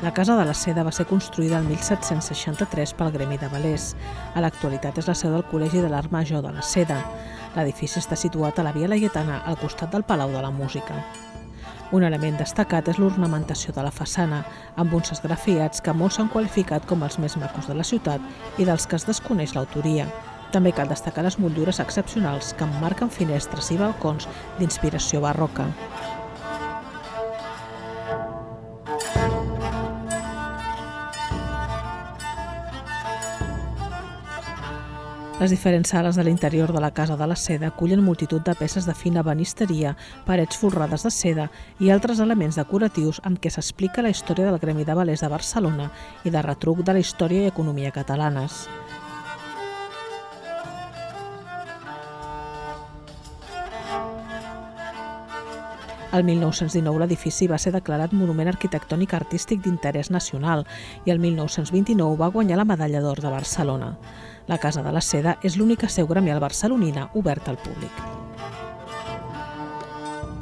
La Casa de la Seda va ser construïda el 1763 pel Gremi de Velers. A l'actualitat és la seu del Col·legi de l'Art Major de la Seda. L'edifici està situat a la Via Laietana, al costat del Palau de la Música. Un element destacat és l'ornamentació de la façana, amb uns esgrafiats que molts s'han qualificat com els més macos de la ciutat i dels que es desconeix l'autoria. També cal destacar les motllures excepcionals que emmarquen finestres i balcons d'inspiració barroca. Les diferents sales de l'interior de la Casa de la Seda acullen multitud de peces de fina ebenisteria, parets folrades de seda i altres elements decoratius amb què s'explica la història del Gremi de Velers de Barcelona i de retruc de la història i economia catalanes. El 1919 l'edifici va ser declarat Monument Arquitectònic Artístic d'Interès Nacional i el 1929 va guanyar la Medalla d'Or de Barcelona. La Casa de la Seda és l'única seu gremial barcelonina oberta al públic.